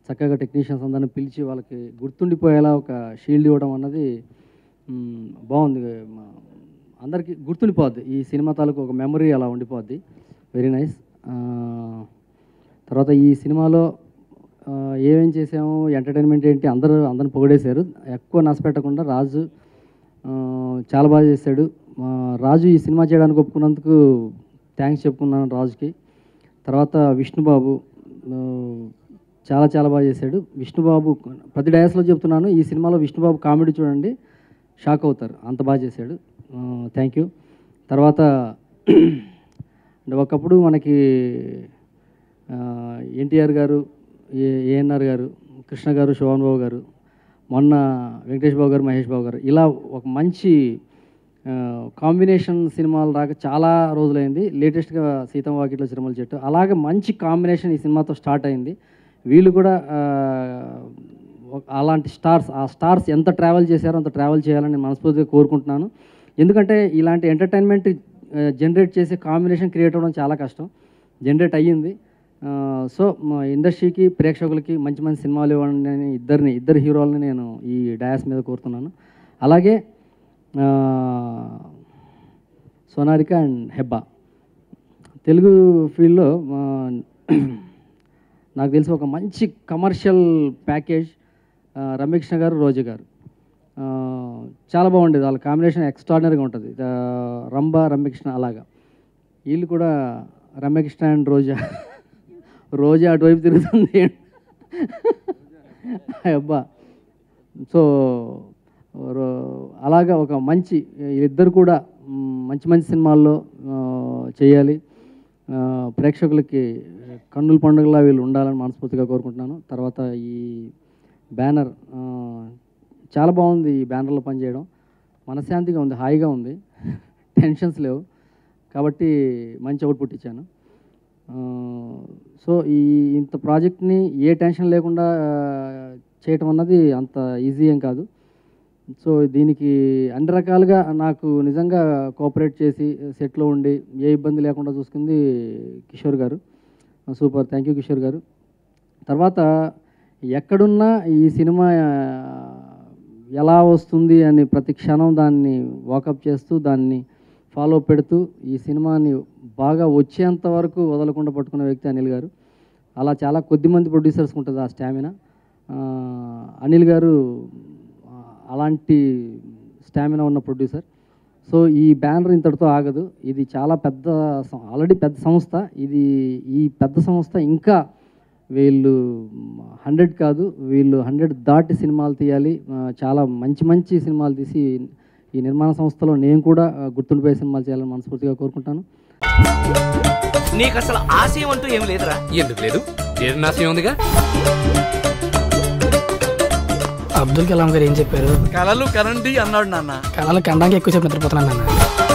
చక్కగా టెక్నీషియన్స్ అందరిని పిలిచి వాళ్ళకి గుర్తుండిపోయేలా ఒక షీల్డ్ ఇవ్వడం అన్నది బాగుంది. అందరికీ గుర్తుండిపోద్ది ఈ సినిమా తాలూకు ఒక మెమరీ అలా ఉండిపోద్ది. Very nice. తర్వాత ఈ సినిమాలో ఏమేం చేసాము, ఎంటర్టైన్మెంట్ ఏంటి, అందరిని పొగిడేశారు. ఎక్కువ నష్టపెట్టకుండా రాజు చాలా బాగా చేశాడు. రాజు ఈ సినిమా చేయడానికి ఒప్పుకున్నందుకు థ్యాంక్స్ చెప్పుకున్నాను రాజుకి. తర్వాత విష్ణుబాబు చాలా చాలా బాగా చేశాడు. విష్ణుబాబు ప్రతి డయాస్లో చెప్తున్నాను, ఈ సినిమాలో విష్ణుబాబు కామెడీ చూడండి షాక్ అవుతారు, అంత బాగా చేశాడు. Thank you. తర్వాత ఒకప్పుడు మనకి ఎన్టీఆర్ గారు, ఏఎన్ఆర్ గారు, కృష్ణ గారు, శోభన్ బాబు గారు, మొన్న వెంకటేష్ బాబు గారు, మహేష్ బాబు గారు, ఇలా ఒక మంచి కాంబినేషన్ సినిమాలు రాక చాలా రోజులైంది. లేటెస్ట్గా సీతం వాకిట్లో చిరుమల చెట్టు, అలాగే మంచి కాంబినేషన్ ఈ సినిమాతో స్టార్ట్ అయింది. వీళ్ళు కూడా అలాంటి ఆ స్టార్స్ ఎంత ట్రావెల్ చేశారో అంత ట్రావెల్ చేయాలని నేను మనస్ఫూర్తిగా కోరుకుంటున్నాను. ఎందుకంటే ఇలాంటి ఎంటర్టైన్మెంట్ జనరేట్ చేసే కాంబినేషన్ క్రియేట్ అవ్వడం చాలా కష్టం, జనరేట్ అయ్యింది. సో మా ఇండస్ట్రీకి, ప్రేక్షకులకి మంచి మంచి సినిమాలు ఇవ్వండి అని ఇద్దరు హీరోలని నేను ఈ డయాస్ మీద కోరుతున్నాను. అలాగే సోనారిక అండ్ హెబ్బా తెలుగు ఫీల్డ్లో నాకు తెలిసి ఒక మంచి కమర్షియల్ ప్యాకేజ్ రమ్యకృష్ణ గారు, రోజా గారు చాలా బాగుండేది. వాళ్ళ కాంబినేషన్ ఎక్స్ట్రాడినరీగా ఉంటుంది. రమ్యకృష్ణ అలాగా వీళ్ళు కూడా రమ్యకృష్ణ అండ్ రోజా అటువైపు తిరుగుతుంది అబ్బా. సో అలాగా ఒక మంచి ఇద్దరు కూడా మంచి మంచి సినిమాల్లో చేయాలి, ప్రేక్షకులకి కన్నుల పండుగలా వీళ్ళు ఉండాలని మనస్ఫూర్తిగా కోరుకుంటున్నాను. తర్వాత ఈ బ్యానర్ చాలా బాగుంది. ఈ బ్యానర్లో పనిచేయడం మనశ్శాంతిగా ఉంది, హాయిగా ఉంది, టెన్షన్స్ లేవు, కాబట్టి మంచి అవుట్పుట్ ఇచ్చాను. సో ఇంత ప్రాజెక్ట్ని ఏ టెన్షన్ లేకుండా చేయటం అన్నది అంత ఈజీ ఏం కాదు. సో దీనికి అన్ని రకాలుగా నాకు నిజంగా కోఆపరేట్ చేసి సెట్లో ఉండి ఏ ఇబ్బంది లేకుండా చూసుకుంది కిషోర్ గారు. సూపర్, థ్యాంక్ యూ కిషోర్ గారు. తర్వాత ఎక్కడున్నా ఈ సినిమా ఎలా వస్తుంది అని ప్రతి క్షణం దాన్ని వాకప్ చేస్తూ దాన్ని ఫాలో పెడుతూ ఈ సినిమాని బాగా వచ్చేంత వరకు వదలకుండా పట్టుకున్న వ్యక్తి అనిల్ గారు. అలా చాలా కొద్దిమంది ప్రొడ్యూసర్స్కి ఉంటుంది ఆ స్టామినా. అనిల్ గారు అలాంటి స్టామినా ఉన్న ప్రొడ్యూసర్. సో ఈ బ్యానర్ ఇంతటితో ఆగదు, ఇది చాలా ఆల్రెడీ పెద్ద సంస్థ. ఈ పెద్ద సంస్థ ఇంకా వీళ్ళు 100 కాదు, వీళ్ళు 100 దాటి సినిమాలు తీయాలి. చాలా మంచి మంచి సినిమాలు తీసి ఈ నిర్మాణ సంస్థలో నేను కూడా గుర్తుండిపోయే సినిమాలు చేయాలని మనస్ఫూర్తిగా కోరుకుంటాను. నీకు అసలు ఆశయం అంటూ ఏం లేదురా? ఎందుకు లేదు? ఆశయం ఉందిగా. అబ్దుల్ కలాం గారు ఏం చెప్పారు? కలలు కనండి అన్నాడు నాన్న. కళలు కనడానికి ఎక్కువ చెప్పి నిద్రపోతున్నాను నాన్న.